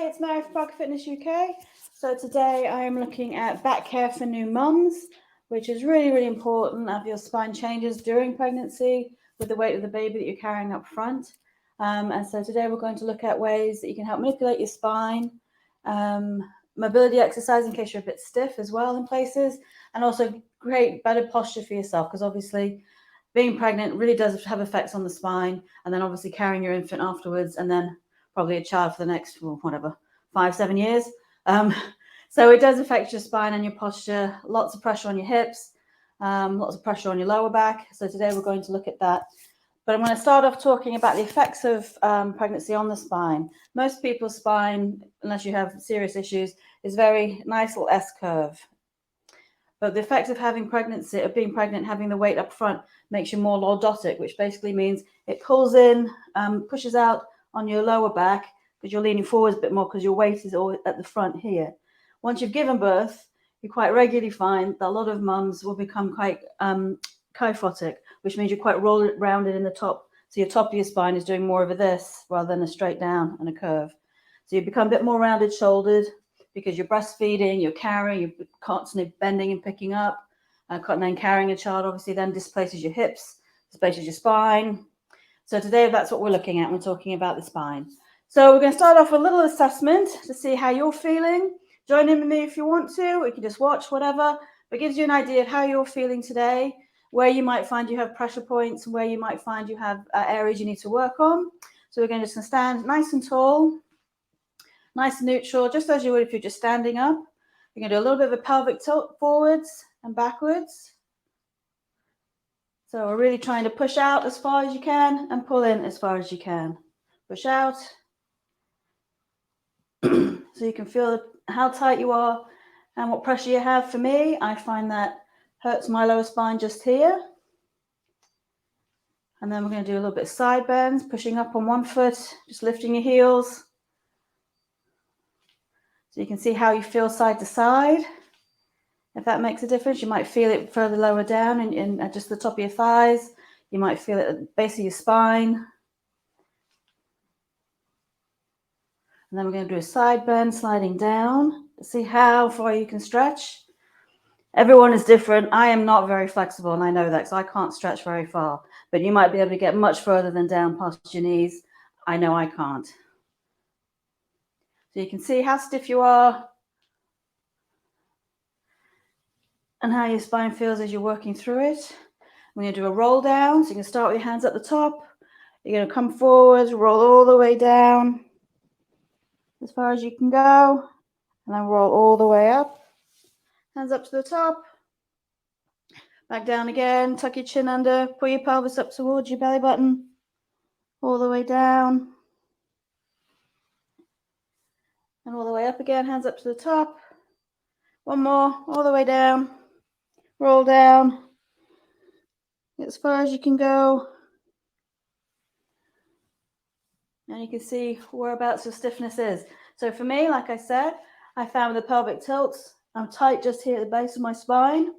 Hi, it's Mary from Park Fitness UK. So today I am looking at back care for new mums, which is really, really important as your spine changes during pregnancy with the weight of the baby that you're carrying up front. And so today we're going to look at ways that you can help manipulate your spine, mobility exercise in case you're a bit stiff as well in places, and also create better posture for yourself, because obviously being pregnant really does have effects on the spine, and then obviously carrying your infant afterwards, and then probably a child for the next, well, whatever, 5-7 years. So it does affect your spine and your posture, lots of pressure on your hips, lots of pressure on your lower back. So today we're going to look at that. But I'm going to start off talking about the effects of pregnancy on the spine. Most people's spine, unless you have serious issues, is very nice little S curve. But the effects of having pregnancy, of being pregnant, having the weight up front, makes you more lordotic, which basically means it pulls in, pushes out on your lower back, because you're leaning forwards a bit more because your weight is all at the front here. Once you've given birth, you quite regularly find that a lot of mums will become quite kyphotic, which means you're quite rounded in the top. So your top of your spine is doing more of a this rather than a straight down and a curve. So you become a bit more rounded shouldered because you're breastfeeding, you're carrying, you're constantly bending and picking up. And then carrying a child obviously then displaces your hips, displaces your spine. So today that's what we're looking at. We're talking about the spine. So we're going to start off with a little assessment to see how you're feeling. Join in with me if you want to, or you can just watch, whatever. But it gives you an idea of how you're feeling today, where you might find you have pressure points, and where you might find you have areas you need to work on. So we're going to just stand nice and tall, nice and neutral, just as you would if you're just standing up. You're going to do a little bit of a pelvic tilt forwards and backwards. So we're really trying to push out as far as you can and pull in as far as you can. Push out. So you can feel how tight you are and what pressure you have. For me, I find that hurts my lower spine just here. And then we're going to do a little bit of side bends, pushing up on one foot, just lifting your heels. So you can see how you feel side to side. If that makes a difference, you might feel it further lower down in just the top of your thighs. You might feel it at the base of your spine. And then we're going to do a side bend, sliding down to see how far you can stretch. Everyone is different. I am not very flexible, and I know that, so I can't stretch very far. But you might be able to get much further than down past your knees. I know I can't. So you can see how stiff you are and how your spine feels as you're working through it. We're going to do a roll down. So you can start with your hands at the top. You're going to come forwards, roll all the way down as far as you can go, and then roll all the way up. Hands up to the top. Back down again. Tuck your chin under. Pull your pelvis up towards your belly button. All the way down. And all the way up again. Hands up to the top. One more. All the way down. Roll down. As far as you can go. And you can see whereabouts your stiffness is. So for me, like I said, I found with the pelvic tilts, I'm tight just here at the base of my spine.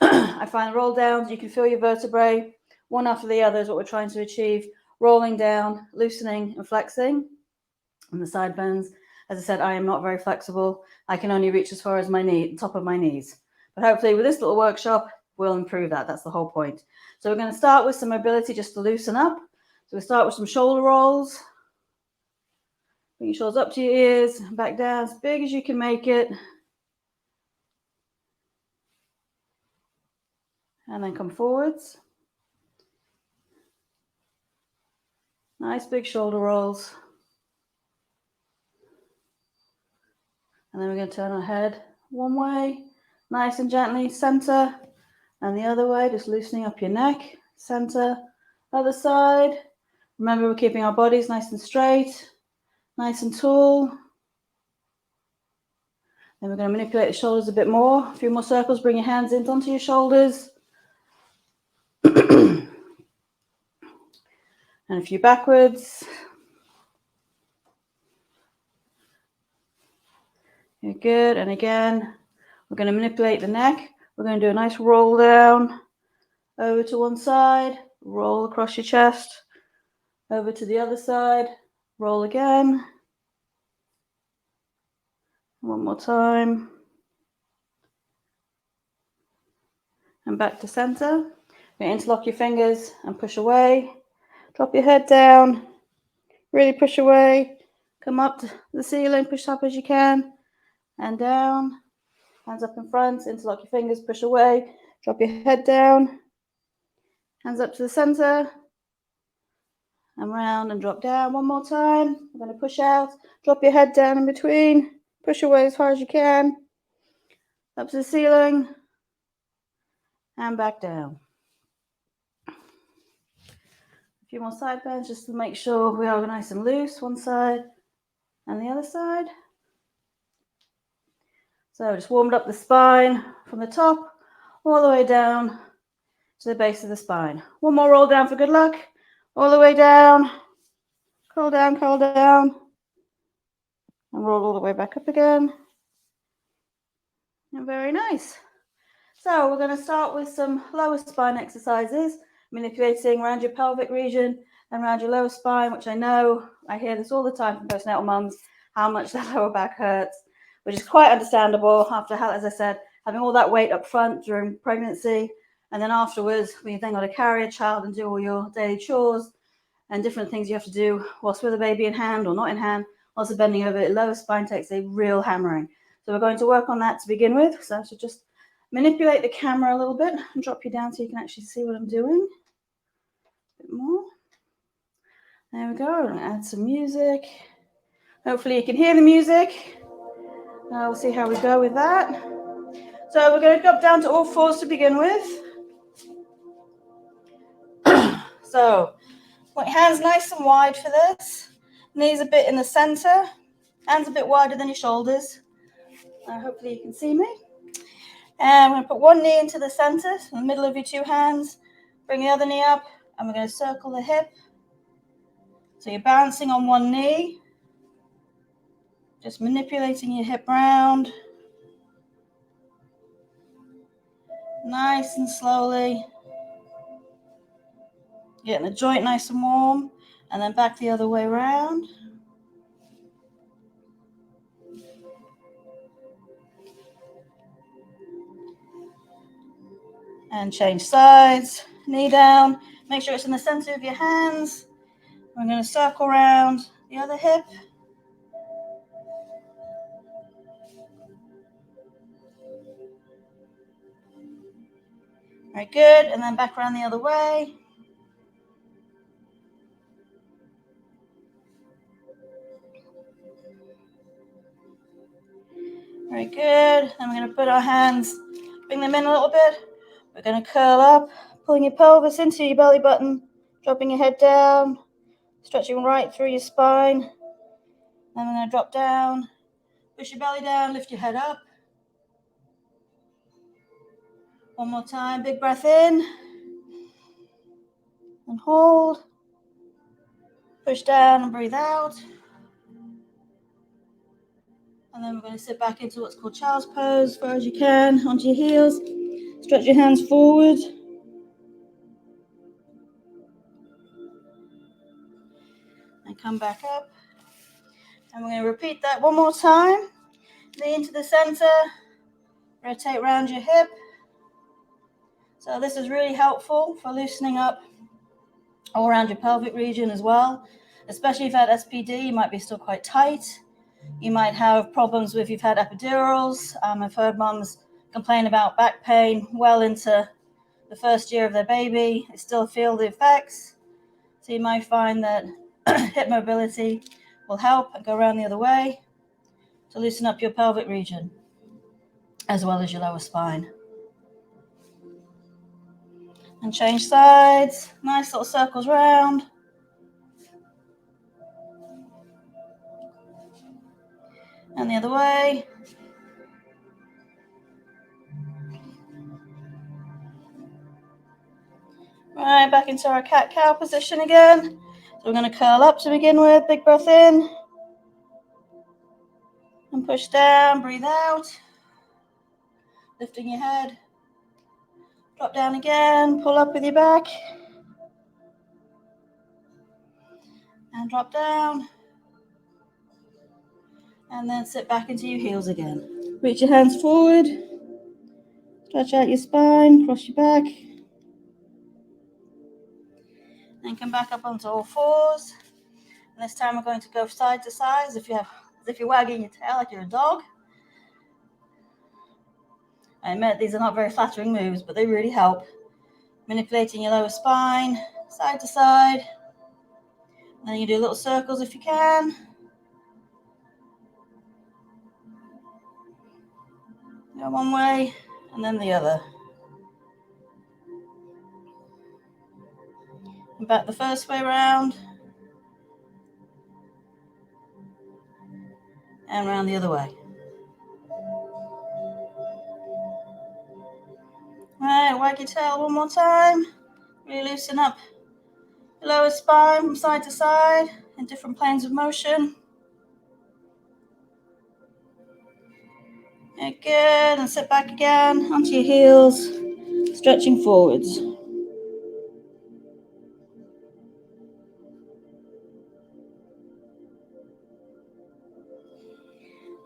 I find roll downs, you can feel your vertebrae, one after the other is what we're trying to achieve. Rolling down, loosening and flexing. And the side bends, as I said, I am not very flexible. I can only reach as far as my knee, top of my knees. But hopefully with this little workshop, we'll improve that. That's the whole point. So we're going to start with some mobility just to loosen up. So we'll start with some shoulder rolls. Bring your shoulders up to your ears, back down as big as you can make it. And then come forwards. Nice big shoulder rolls. And then we're going to turn our head one way, nice and gently, center, and the other way, just loosening up your neck, center, other side. Remember, we're keeping our bodies nice and straight, nice and tall. Then we're going to manipulate the shoulders a bit more. A few more circles, bring your hands in onto your shoulders. And a few backwards. You're good. And again, we're going to manipulate the neck. We're going to do a nice roll down over to one side, roll across your chest, over to the other side, roll again. One more time. And back to center. You interlock your fingers and push away. Drop your head down. Really push away. Come up to the ceiling, push up as you can. And down. Hands up in front, interlock your fingers, push away. Drop your head down. Hands up to the center. And round and drop down. One more time. We're going to push out. Drop your head down in between. Push away as far as you can. Up to the ceiling. And back down. A few more side bends just to make sure we are nice and loose. One side and the other side. So just warmed up the spine from the top all the way down to the base of the spine. One more roll down for good luck. All the way down. Curl down, curl down. And roll all the way back up again. And very nice. So we're going to start with some lower spine exercises, manipulating around your pelvic region and around your lower spine, which I know, I hear this all the time from postnatal mums, how much their lower back hurts, which is quite understandable after, as I said, having all that weight up front during pregnancy. And then afterwards, when you then got to carry a child and do all your daily chores and different things you have to do whilst with a baby in hand or not in hand, also bending over, lower spine takes a real hammering. So we're going to work on that to begin with. So I should just manipulate the camera a little bit and drop you down so you can actually see what I'm doing. A bit more. There we go. Add some music. Hopefully you can hear the music. We'll see how we go with that. So we're going to drop down to all fours to begin with. So want your hands nice and wide for this. Knees a bit in the center. Hands a bit wider than your shoulders. Hopefully you can see me. And I'm going to put one knee into the center, in the middle of your two hands. Bring the other knee up, and we're going to circle the hip. So you're balancing on one knee. Just manipulating your hip round. Nice and slowly. Getting the joint nice and warm. And then back the other way around. And change sides. Knee down. Make sure it's in the center of your hands. We're going to circle around the other hip. Very good. And then back around the other way. Very good. Then we're going to put our hands, bring them in a little bit. We're going to curl up, pulling your pelvis into your belly button, dropping your head down, stretching right through your spine. Then we're going to drop down, push your belly down, lift your head up. One more time, big breath in. And hold. Push down and breathe out. And then we're going to sit back into what's called child's pose as far as you can, onto your heels. Stretch your hands forward. And come back up. And we're going to repeat that one more time. Knee into the center. Rotate around your hip. So this is really helpful for loosening up all around your pelvic region as well. Especially if you've had SPD, you might be still quite tight. You might have problems if you've had epidurals. I've heard mums complain about back pain well into the first year of their baby. They still feel the effects. So you might find that hip mobility will help and go around the other way to loosen up your pelvic region as well as your lower spine. And change sides. Nice little circles round. And the other way. Right, back into our cat-cow position again. So we're going to curl up to begin with. Big breath in. And push down, breathe out. Lifting your head. Drop down again, pull up with your back. And drop down. And then sit back into your heels again. Reach your hands forward. Stretch out your spine, cross your back. Then come back up onto all fours. And this time we're going to go side to side as if you're wagging your tail like you're a dog. I admit these are not very flattering moves, but they really help. Manipulating your lower spine, side to side. And then you do little circles if you can. Go one way and then the other. And back the first way around. And round the other way. Right, wag your tail one more time. Really loosen up your lower spine from side to side in different planes of motion. Okay, good. And sit back again onto your heels, stretching forwards.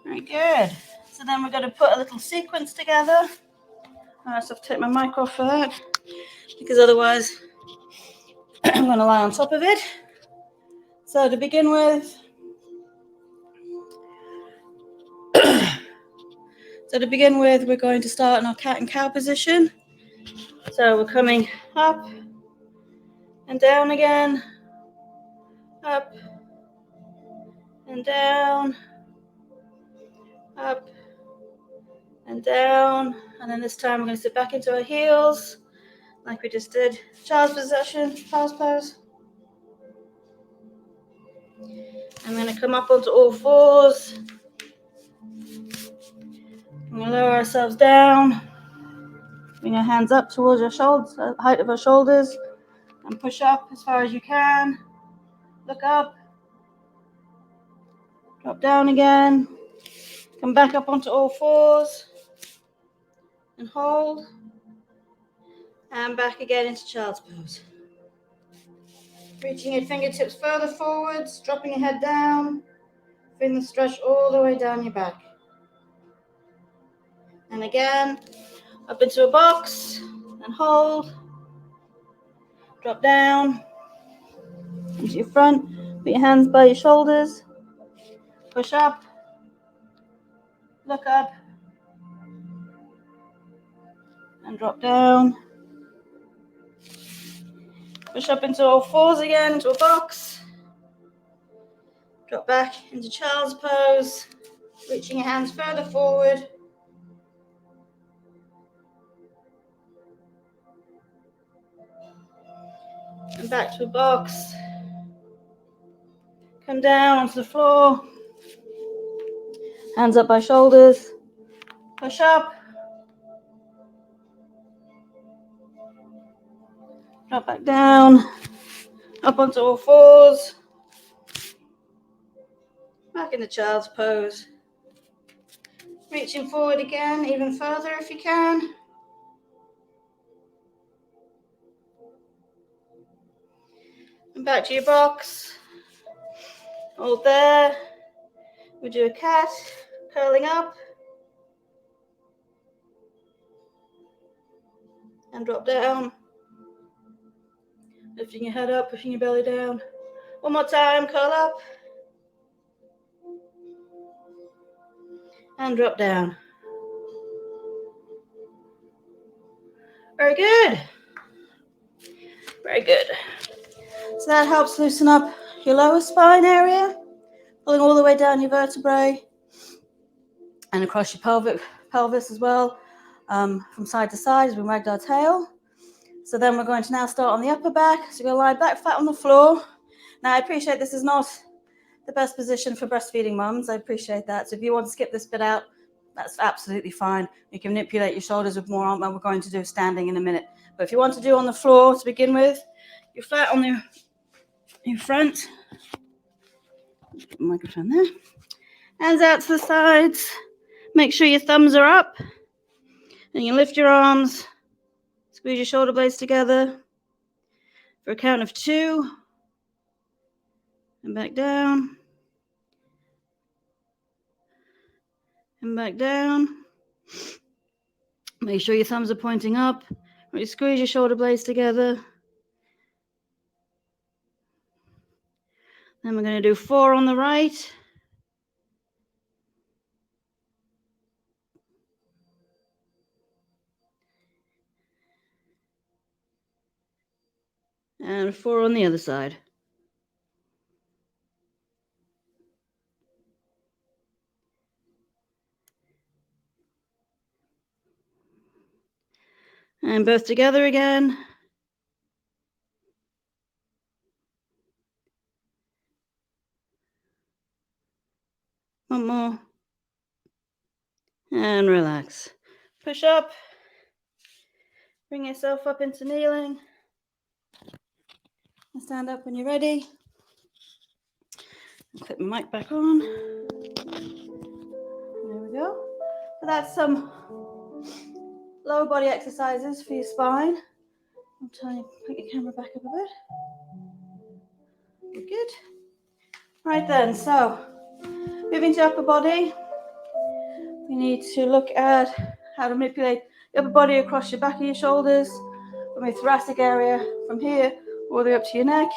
Very good. So then we're going to put a little sequence together. I just have to take my mic off for that, because otherwise I'm going to lie on top of it. So to begin with, we're going to start in our cat and cow position. So we're coming up and down again, up and down, up and down. And then this time we're going to sit back into our heels like we just did. Child's position, child's pose. I'm going to come up onto all fours. We're going to lower ourselves down. Bring our hands up towards our shoulders, height of our shoulders, and push up as far as you can. Look up. Drop down again. Come back up onto all fours. And hold. And back again into child's pose. Reaching your fingertips further forwards, dropping your head down. Feeling the stretch all the way down your back. And again, up into a box. And hold. Drop down. Into your front. Put your hands by your shoulders. Push up. Look up. And drop down. Push up into all fours again, into a box. Drop back into child's pose. Reaching your hands further forward. And back to a box. Come down onto the floor. Hands up by shoulders. Push up. Drop back down. Up onto all fours. Back into child's pose. Reaching forward again, even further if you can. And back to your box. Hold there. We do a cat, curling up. And drop down. Lifting your head up, pushing your belly down. One more time, curl up. And drop down. Very good. Very good. So that helps loosen up your lower spine area, pulling all the way down your vertebrae and across your pelvis as well, from side to side as we wagged our tail. So then we're going to now start on the upper back. So you're going to lie back flat on the floor. Now I appreciate this is not the best position for breastfeeding mums. I appreciate that. So if you want to skip this bit out, that's absolutely fine. You can manipulate your shoulders with more on what we're going to do standing in a minute. But if you want to do on the floor to begin with, you're flat on your front. Put the microphone there. Hands out to the sides. Make sure your thumbs are up. And you lift your arms. Squeeze your shoulder blades together for a count of 2. And back down. and back down. Make sure your thumbs are pointing up. Really squeeze your shoulder blades together. Then we're going to do 4 on the right. And 4 on the other side. And both together again. One more. And relax. Push up. Bring yourself up into kneeling. And stand up when you're ready. Clip my mic back on. There we go. So that's some lower body exercises for your spine. I'll try and put your camera back up a bit. Good. Right then, so moving to upper body, we need to look at how to manipulate the upper body across your back of your shoulders, from your thoracic area, from here all the way up to your neck,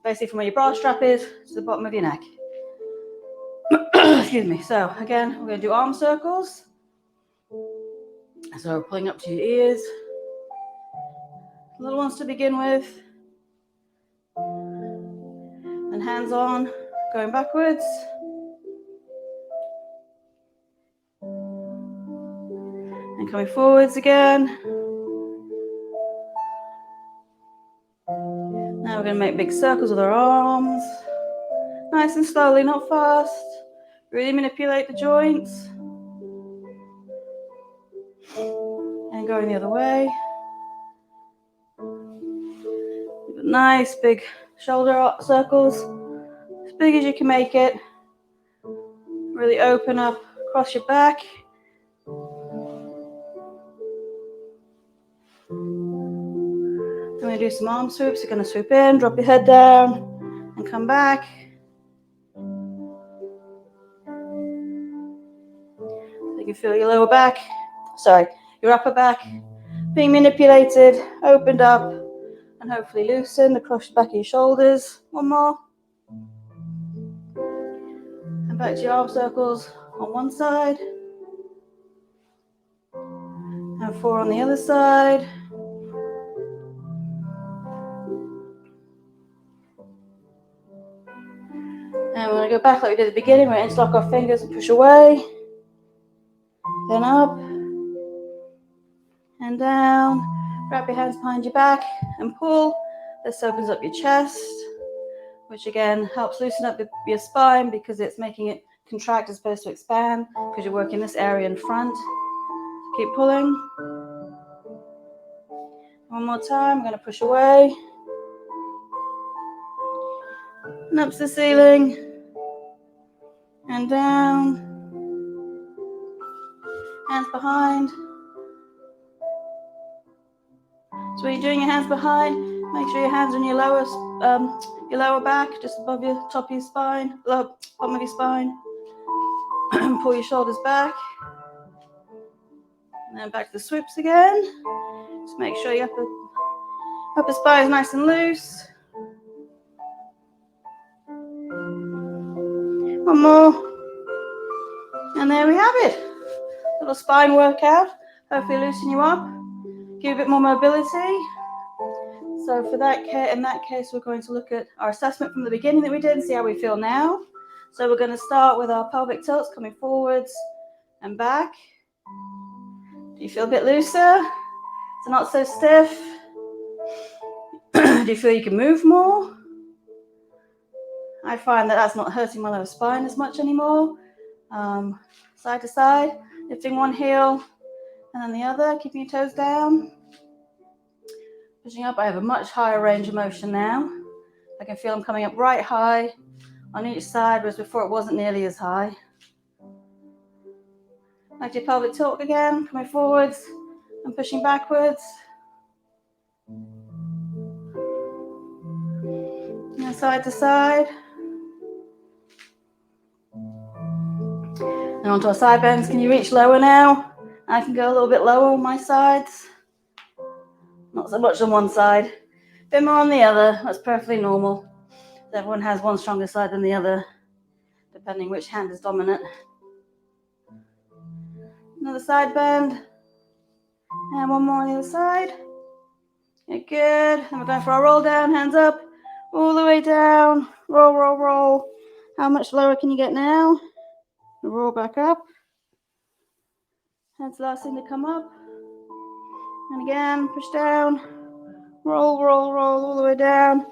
basically from where your bra strap is to the bottom of your neck. Excuse me. So again, we're going to do arm circles. So pulling up to your ears. Little ones to begin with. And hands on, going backwards. And coming forwards again. Now we're going to make big circles with our arms. Nice and slowly, not fast. Really manipulate the joints. And going the other way. Nice big shoulder circles. As big as you can make it. Really open up across your back. I'm going to do some arm swoops. You're going to swoop in, drop your head down, and come back. So you can feel your lower back, your upper back being manipulated, opened up, and hopefully loosened across the back of your shoulders. One more. And back to your arm circles on one side. And 4 on the other side. And we're going to go back like we did at the beginning. We're going to interlock our fingers and push away. Then up. And down. Wrap your hands behind your back and pull. This opens up your chest, which again helps loosen up your spine because it's making it contract as opposed to expand because you're working this area in front. Keep pulling. One more time. I'm going to push away. And up to the ceiling. And down. Hands behind. So when you're doing your hands behind, make sure your hands are on your lower back, just above your top of your spine, bottom of your spine. Pull your shoulders back. And then back to the swoops again. Just make sure your upper spine is nice and loose. One more. And there we have it. Little spine workout. Hopefully loosen you up. Give you a bit more mobility. So in that case, we're going to look at our assessment from the beginning that we did and see how we feel now. So we're going to start with our pelvic tilts coming forwards and back. Do you feel a bit looser? It's not so stiff. Do you feel you can move more? I find that that's not hurting my lower spine as much anymore. Side to side, lifting one heel and then the other, keeping your toes down. Pushing up, I have a much higher range of motion now. I can feel I'm coming up right high on each side, whereas before it wasn't nearly as high. Back to your pelvic tilt again, coming forwards and pushing backwards. And side to side. And Now onto our side bends. Can you reach lower now? I can go a little bit lower on my sides. Not so much on one side. A bit more on the other. That's perfectly normal. Everyone has one stronger side than the other, depending which hand is dominant. Another side bend. And one more on the other side. Okay, good. Then we're going for our roll down, hands up, all the way down. Roll, roll, roll. How much lower can you get now? Roll back up. That's the last thing to come up. And again, push down. Roll, roll, roll all the way down.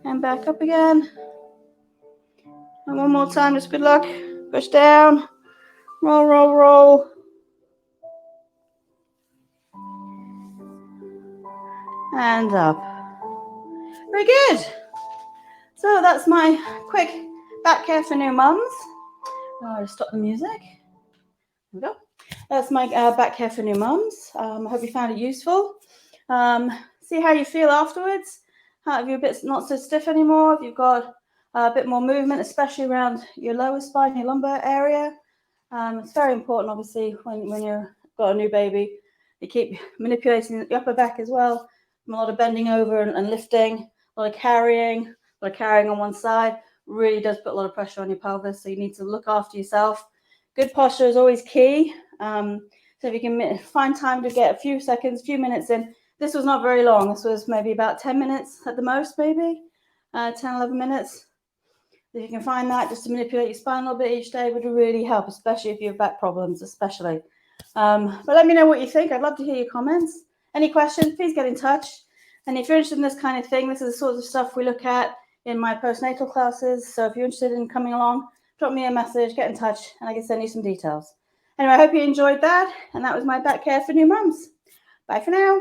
And back up again. And one more time, just good luck. Push down. Roll, roll, roll. And up. Very good. So that's my quick back care for new mums. I'll just stop the music. There we go. That's my back care for new mums. I hope you found it useful. See how you feel afterwards. If you're a bit not so stiff anymore, if you've got a bit more movement, especially around your lower spine, your lumbar area. It's very important, obviously, when you've got a new baby. You keep manipulating the upper back as well. A lot of bending over and lifting, a lot of carrying on one side. Really does put a lot of pressure on your pelvis, so you need to look after yourself. Good posture is always key. So if you can find time to get a few seconds, few minutes in. This was not very long. This was maybe about 10 minutes at the most, maybe 10, 11 minutes. If you can find that, just to manipulate your spine a little bit each day would really help, especially if you have back problems, especially. But let me know what you think. I'd love to hear your comments. Any questions, please get in touch. And if you're interested in this kind of thing, this is the sort of stuff we look at in my postnatal classes. So if you're interested in coming along, drop me a message, get in touch, and I can send you some details. Anyway, I hope you enjoyed that. And that was my back care for new mums. Bye for now.